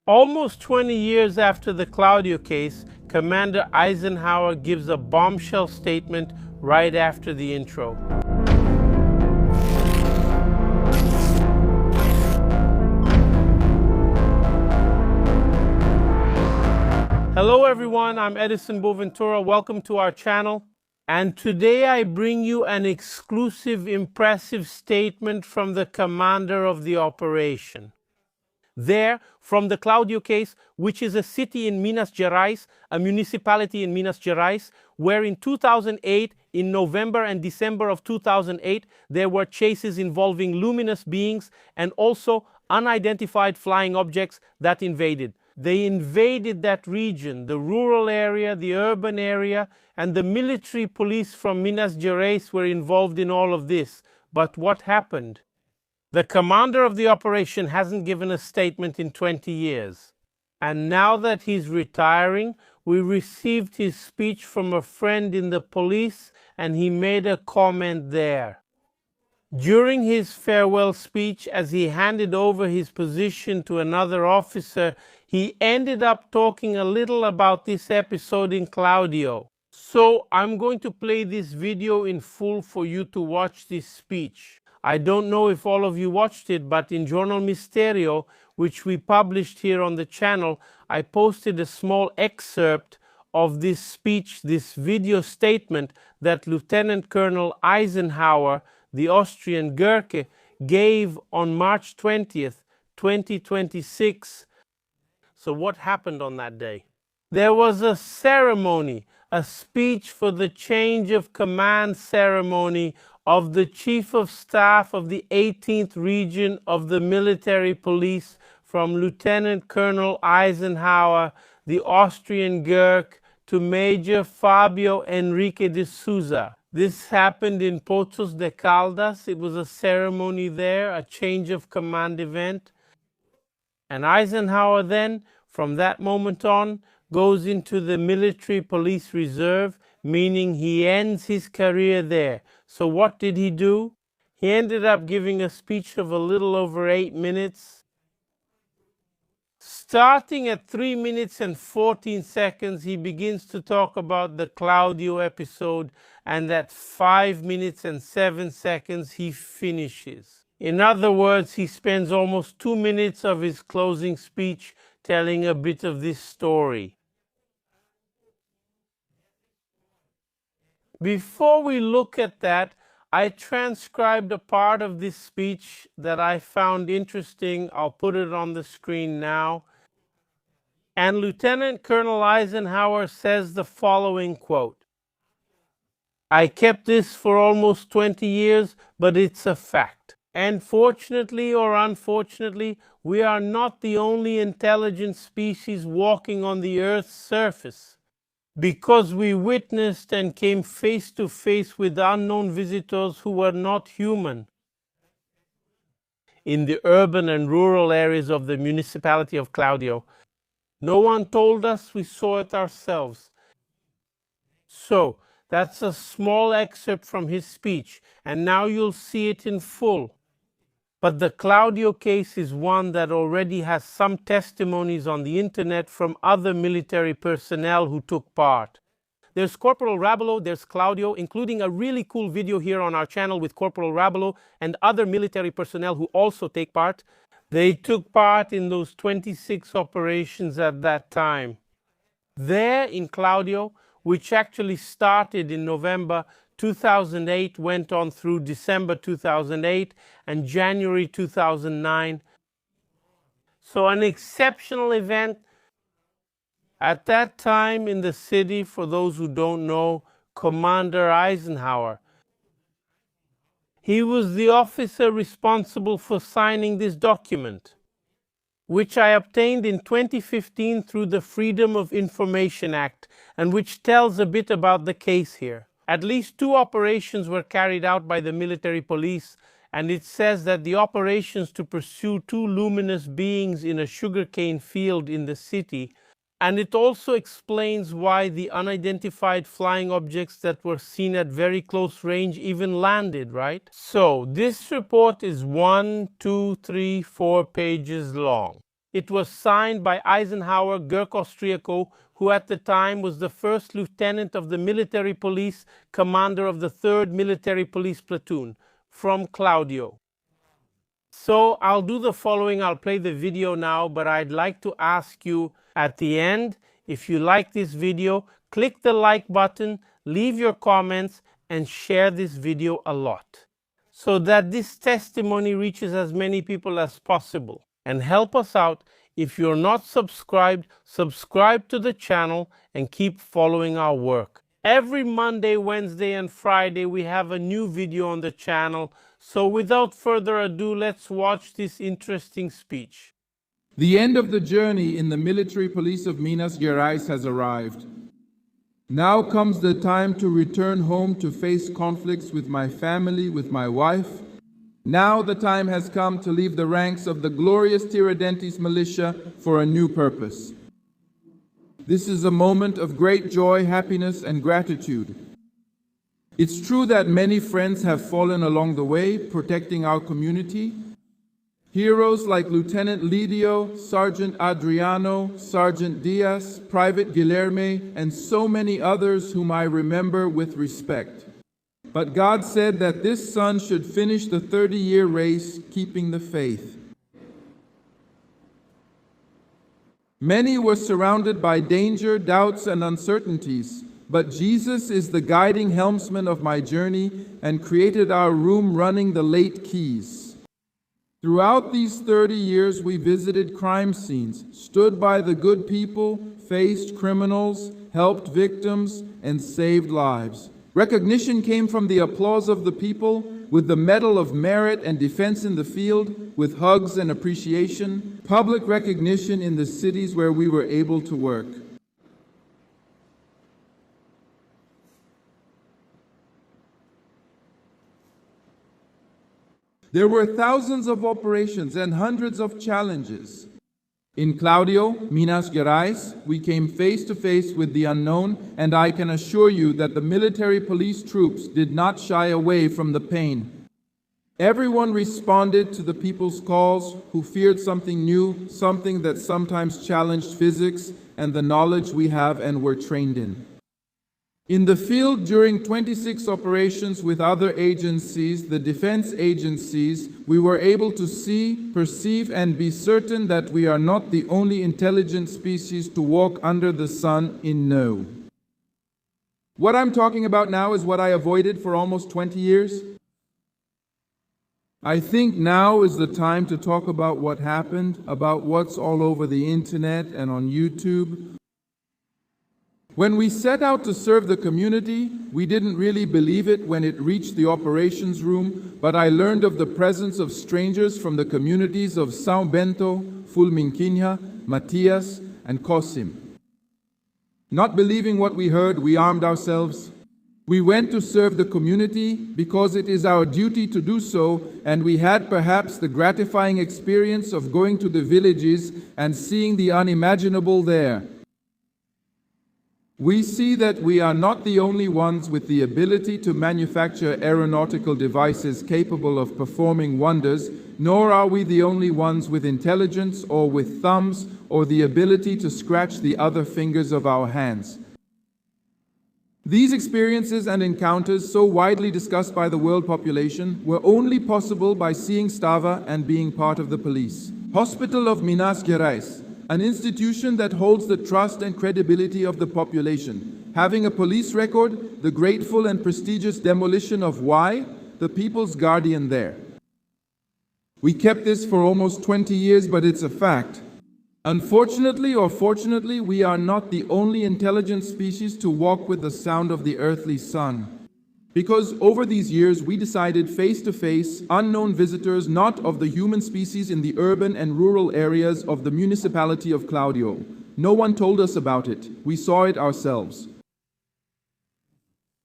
Almost 20 years after the Cláudio case, Commander Eisenhower gives a bombshell statement right after the intro. Hello everyone, I'm Edison Boventura. Welcome to our channel. And today I bring you an exclusive, impressive statement from the commander of the operation. There, from the Cláudio case, which is a city in Minas Gerais, a municipality in Minas Gerais, where in 2008, in November and December of 2008, there were chases involving luminous beings and also unidentified flying objects that invaded. They invaded that region, the rural area, the urban area, and the military police from Minas Gerais were involved in all of this. But what happened? The commander of the operation hasn't given a statement in 20 years. And now that he's retiring, we received his speech from a friend in the police, and he made a comment there. During his farewell speech, as he handed over his position to another officer, he ended up talking a little about this episode in Cláudio. So I'm going to play this video in full for you to watch this speech. I don't know if all of you watched it, but in Jornal Misterio, which we published here on the channel, I posted a small excerpt of this speech, this video statement that Lieutenant Colonel Eisenhower, the Austrian Gurkha, gave on March 20th, 2026. So what happened on that day? There was a ceremony, a speech for the change of command ceremony of the Chief of Staff of the 18th Region of the Military Police from Lieutenant Colonel Eisenhower, the Austrian Gurkha, to Major Fabio Henrique de Souza. This happened in Poços de Caldas. It was a ceremony there, a change of command event. And Eisenhower then, from that moment on, goes into the Military Police Reserve, meaning he ends his career there. So what did he do? He ended up giving a speech of a little over 8 minutes. Starting at 3 minutes and 14 seconds, he begins to talk about the Cláudio episode, and at 5 minutes and 7 seconds, he finishes. In other words, he spends almost 2 minutes of his closing speech telling a bit of this story. Before we look at that, I transcribed a part of this speech that I found interesting. I'll put it on the screen now. And Lieutenant Colonel Eisenhower says the following quote: "I kept this for almost 20 years, but it's a fact. And fortunately or unfortunately, we are not the only intelligent species walking on the Earth's surface, because we witnessed and came face to face with unknown visitors who were not human in the urban and rural areas of the municipality of Cláudio. No one told us, we saw it ourselves." So, that's a small excerpt from his speech, and now you'll see it in full. But the Cláudio case is one that already has some testimonies on the internet from other military personnel who took part. There's Corporal Rabelo, there's Cláudio, including a really cool video here on our channel with Corporal Rabelo and other military personnel who also take part. They took part in those 26 operations at that time. There in Cláudio, which actually started in November 2008, went on through December 2008 and January 2009. So an exceptional event. At that time in the city, for those who don't know, Commander Eisenhower, he was the officer responsible for signing this document, which I obtained in 2015 through the Freedom of Information Act, and which tells a bit about the case here. At least 2 operations were carried out by the military police, and it says that the operations to pursue 2 luminous beings in a sugarcane field in the city, and it also explains why the unidentified flying objects that were seen at very close range even landed, right? So this report is 1, 2, 3, 4 pages long. It was signed by Eisenhower Gurk Austriaco, who at the time was the first lieutenant of the military police, commander of the 3rd Military Police Platoon, from Cláudio. So I'll do the following. I'll play the video now, but I'd like to ask you at the end, if you like this video, click the like button, leave your comments, and share this video a lot, so that this testimony reaches as many people as possible. And help us out. If you're not subscribed, subscribe to the channel and keep following our work. Every Monday, Wednesday, and Friday we have a new video on the channel. So without further ado, let's watch this interesting speech. The end of the journey in the military police of Minas Gerais has arrived. Now comes the time to return home to face conflicts with my family, with my wife. Now the time has come to leave the ranks of the glorious Tiradentes militia for a new purpose. This is a moment of great joy, happiness, and gratitude. It's true that many friends have fallen along the way, protecting our community. Heroes like Lieutenant Lidio, Sergeant Adriano, Sergeant Diaz, Private Guilherme, and so many others whom I remember with respect. But God said that this son should finish the 30-year race, keeping the faith. Many were surrounded by danger, doubts, and uncertainties, but Jesus is the guiding helmsman of my journey and created our room running the late keys. Throughout these 30 years, we visited crime scenes, stood by the good people, faced criminals, helped victims, and saved lives. Recognition came from the applause of the people, with the Medal of Merit and Defense in the field, with hugs and appreciation, public recognition in the cities where we were able to work. There were thousands of operations and hundreds of challenges. In Cláudio, Minas Gerais, we came face to face with the unknown, and I can assure you that the military police troops did not shy away from the pain. Everyone responded to the people's calls who feared something new, something that sometimes challenged physics and the knowledge we have and were trained in. In the field, during 26 operations with other agencies, the defense agencies, we were able to see, perceive, and be certain that we are not the only intelligent species to walk under the sun in No. What I'm talking about now is what I avoided for almost 20 years. I think now is the time to talk about what happened, about what's all over the internet and on YouTube. When we set out to serve the community, we didn't really believe it when it reached the operations room, but I learned of the presence of strangers from the communities of São Bento, Fulminquinha, Matias, and Cosim. Not believing what we heard, we armed ourselves. We went to serve the community because it is our duty to do so, and we had perhaps the gratifying experience of going to the villages and seeing the unimaginable there. We see that we are not the only ones with the ability to manufacture aeronautical devices capable of performing wonders, nor are we the only ones with intelligence or with thumbs or the ability to scratch the other fingers of our hands. These experiences and encounters, so widely discussed by the world population, were only possible by seeing Stava and being part of the police. Hospital of Minas Gerais, an institution that holds the trust and credibility of the population, having a police record, the grateful and prestigious demolition of Y, the people's guardian there. We kept this for almost 20 years, but it's a fact. Unfortunately or fortunately, we are not the only intelligent species to walk with the sound of the earthly sun. Because over these years, we decided face to face, unknown visitors not of the human species in the urban and rural areas of the municipality of Cláudio. No one told us about it. We saw it ourselves.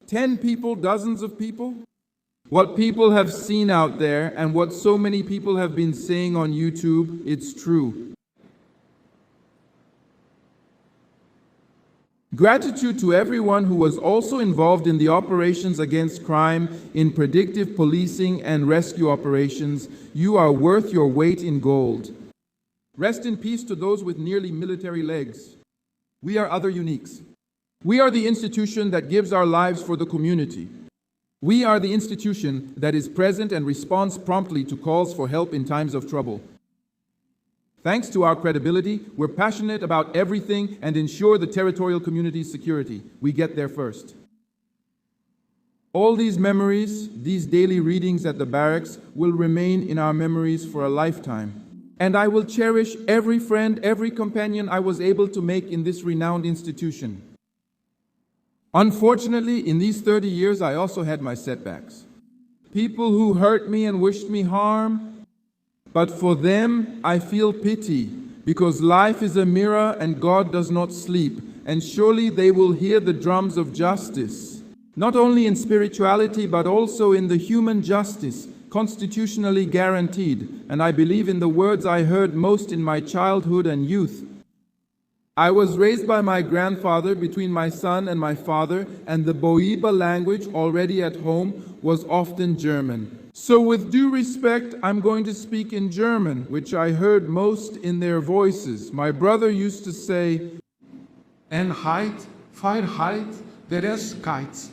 10 people, dozens of people? What people have seen out there and what so many people have been saying on YouTube, it's true. Gratitude to everyone who was also involved in the operations against crime, in predictive policing and rescue operations. You are worth your weight in gold. Rest in peace to those with nearly military legs. We are other uniques. We are the institution that gives our lives for the community. We are the institution that is present and responds promptly to calls for help in times of trouble. Thanks to our credibility, we're passionate about everything and ensure the territorial community's security. We get there first. All these memories, these daily readings at the barracks, will remain in our memories for a lifetime. And I will cherish every friend, every companion I was able to make in this renowned institution. Unfortunately, in these 30 years, I also had my setbacks. People who hurt me and wished me harm, but for them I feel pity, because life is a mirror and God does not sleep, and surely they will hear the drums of justice, not only in spirituality, but also in the human justice, constitutionally guaranteed, and I believe in the words I heard most in my childhood and youth. I was raised by my grandfather between my son and my father, and the Boiba language already at home was often German. So with due respect, I'm going to speak in German, which I heard most in their voices. My brother used to say, Einheit, Freiheit, Gerechtigkeit.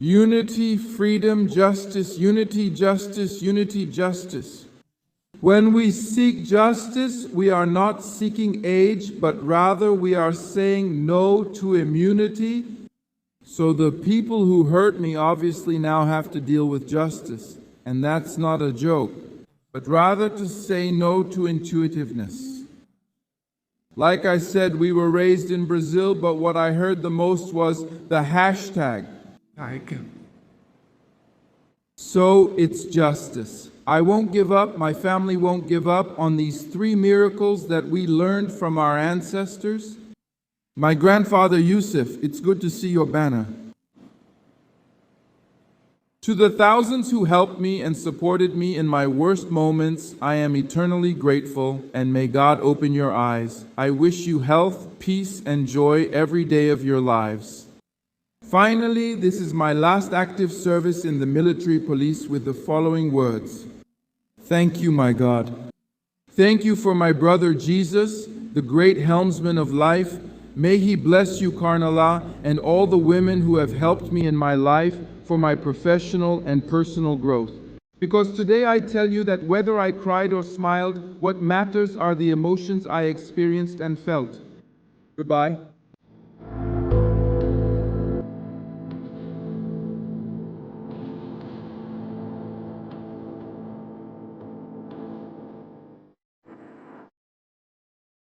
Unity, freedom, justice, unity, justice, unity, justice. When we seek justice, we are not seeking age, but rather we are saying no to immunity. So the people who hurt me obviously now have to deal with justice. And that's not a joke, but rather to say no to intuitiveness. Like I said, we were raised in Brazil, but what I heard the most was the hashtag. So it's justice. I won't give up, my family won't give up on these 3 miracles that we learned from our ancestors. My grandfather Yusuf, it's good to see your banner. To the thousands who helped me and supported me in my worst moments, I am eternally grateful, and may God open your eyes. I wish you health, peace, and joy every day of your lives. Finally, this is my last active service in the military police with the following words. Thank you, my God. Thank you for my brother Jesus, the great helmsman of life. May he bless you, Karnala, and all the women who have helped me in my life for my professional and personal growth. Because today I tell you that whether I cried or smiled, what matters are the emotions I experienced and felt. Goodbye.